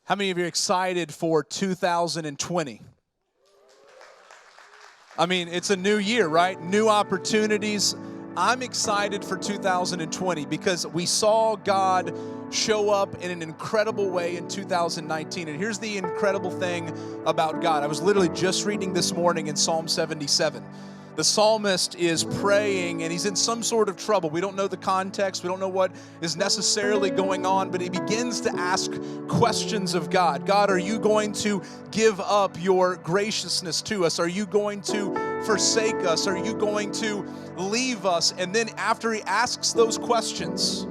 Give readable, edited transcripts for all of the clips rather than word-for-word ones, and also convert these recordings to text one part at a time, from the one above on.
How many of you are excited for 2020? I mean, it's a new year, right? New opportunities. I'm excited for 2020 because we saw God show up in an incredible way in 2019. And here's the incredible thing about God. I was literally just reading this morning in Psalm 77. The psalmist is praying and he's in some sort of trouble. We don't know the context. We don't know what is necessarily going on, but he begins to ask questions of God. God, are you going to give up your graciousness to us? Are you going to forsake us? Are you going to leave us? And then after he asks those questions,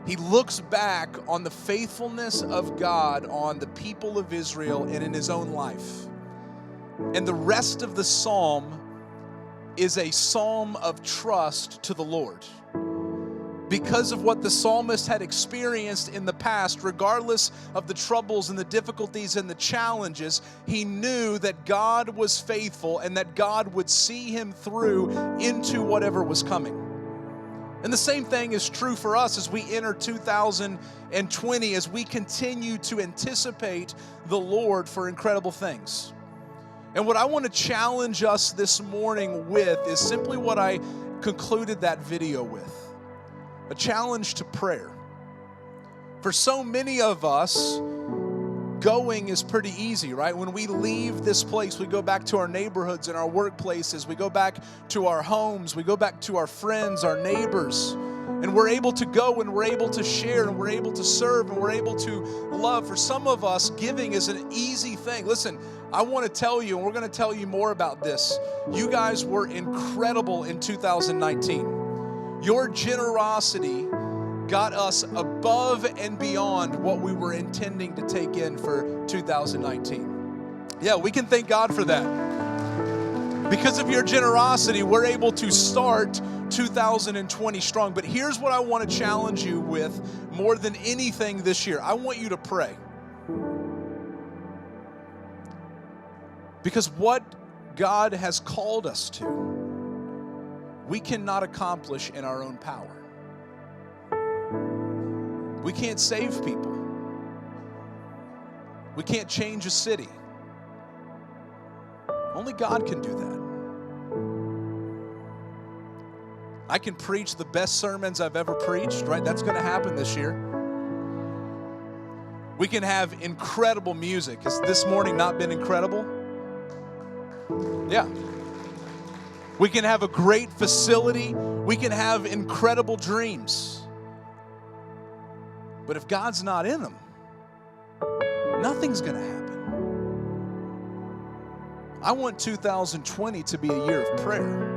he looks back on the faithfulness of God on the people of Israel and in his own life. And the rest of the psalm is a psalm of trust to the Lord. Because of what the psalmist had experienced in the past, regardless of the troubles and the difficulties and the challenges, he knew that God was faithful and that God would see him through into whatever was coming. And the same thing is true for us as we enter 2020, as we continue to anticipate the Lord for incredible things. And what I want to challenge us this morning with is simply what I concluded that video with. A challenge to prayer. For so many of us, going is pretty easy, right? When we leave this place, we go back to our neighborhoods and our workplaces. We go back to our homes. We go back to our friends, our neighbors. And we're able to go and we're able to share and we're able to serve and we're able to love. For some of us, giving is an easy thing. Listen, I want to tell you, and we're going to tell you more about this. You guys were incredible in 2019. Your generosity got us above and beyond what we were intending to take in for 2019. Yeah, we can thank God for that. Because of your generosity, we're able to start 2020 strong. But here's what I want to challenge you with more than anything this year. I want you to pray. Because what God has called us to, we cannot accomplish in our own power. We can't save people. We can't change a city. Only God can do that. I can preach the best sermons I've ever preached, right? That's going to happen this year. We can have incredible music. Has this morning not been incredible? Yeah. We can have a great facility. We can have incredible dreams. But if God's not in them, nothing's going to happen. I want 2020 to be a year of prayer.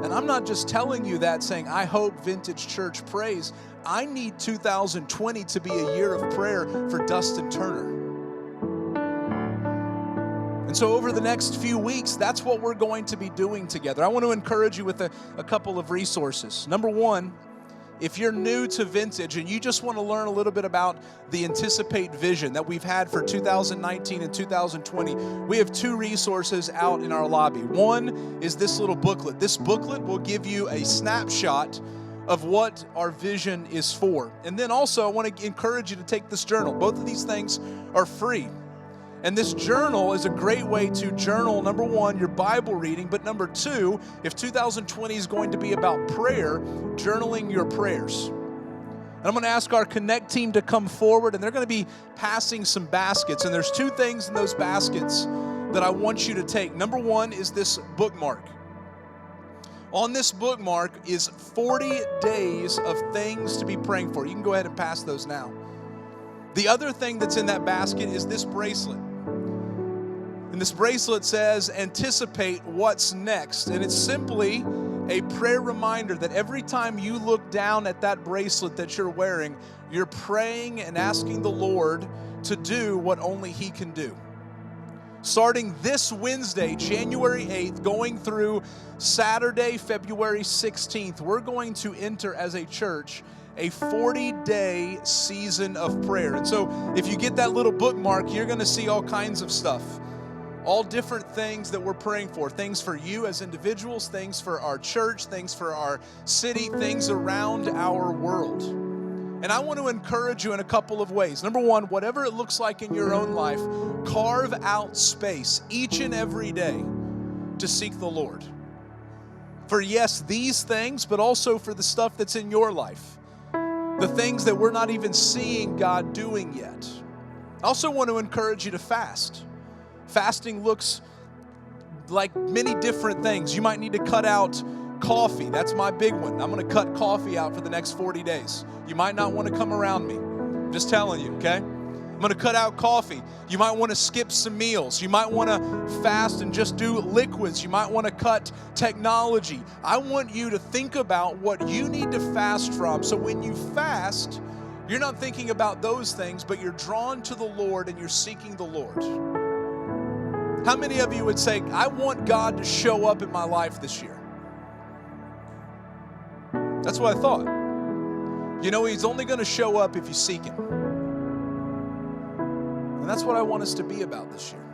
And I'm not just telling you that saying, I hope Vintage Church prays. I need 2020 to be a year of prayer for Dustin Turner. And so over the next few weeks, that's what we're going to be doing together. I want to encourage you with a couple of resources. Number one, if you're new to Vintage and you just want to learn a little bit about the Anticipate vision that we've had for 2019 and 2020, we have two resources out in our lobby. One is this little booklet. This booklet will give you a snapshot of what our vision is for. And then also, I want to encourage you to take this journal. Both of these things are free. And this journal is a great way to journal, number one, your Bible reading, but number two, if 2020 is going to be about prayer, journaling your prayers. And I'm going to ask our Connect team to come forward, and they're going to be passing some baskets. And there's two things in those baskets that I want you to take. Number one is this bookmark. On this bookmark is 40 days of things to be praying for. You can go ahead and pass those now. The other thing that's in that basket is this bracelet. And this bracelet says, anticipate what's next. And it's simply a prayer reminder that every time you look down at that bracelet that you're wearing, you're praying and asking the Lord to do what only He can do. Starting this Wednesday, January 8th, going through Saturday, February 16th, we're going to enter as a church a 40-day season of prayer. And so if you get that little bookmark, you're going to see all kinds of stuff. All different things that we're praying for. Things for you as individuals, things for our church, things for our city, things around our world. And I want to encourage you in a couple of ways. Number one, whatever it looks like in your own life, carve out space each and every day to seek the Lord. For yes, these things, but also for the stuff that's in your life. The things that we're not even seeing God doing yet. I also want to encourage you to fast. Fasting looks like many different things. You might need to cut out coffee. That's my big one. I'm going to cut coffee out for the next 40 days. You might not want to come around me. I'm just telling you, okay? I'm going to cut out coffee. You might want to skip some meals. You might want to fast and just do liquids. You might want to cut technology. I want you to think about what you need to fast from. So when you fast, you're not thinking about those things, but you're drawn to the Lord and you're seeking the Lord. How many of you would say, I want God to show up in my life this year? That's what I thought. You know, He's only going to show up if you seek Him. And that's what I want us to be about this year.